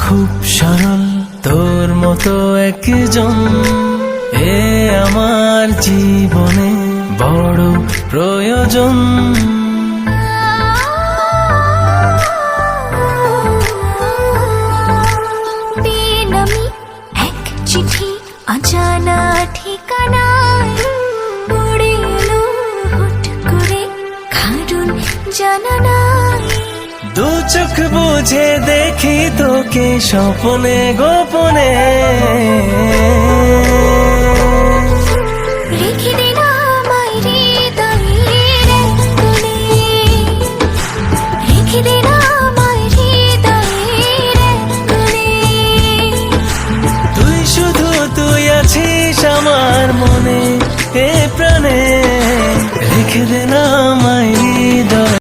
খুব সরল তোর মতো একজন এ আমার জীবনে বড় প্রয়োজন। বেনামি এক চিঠি অজানা ঠিকানায় পড়ে এলো হুট করে, কারণ জানা নাই। দু চোখ বুঝে দেখি তোকে স্বপনে গোপনে।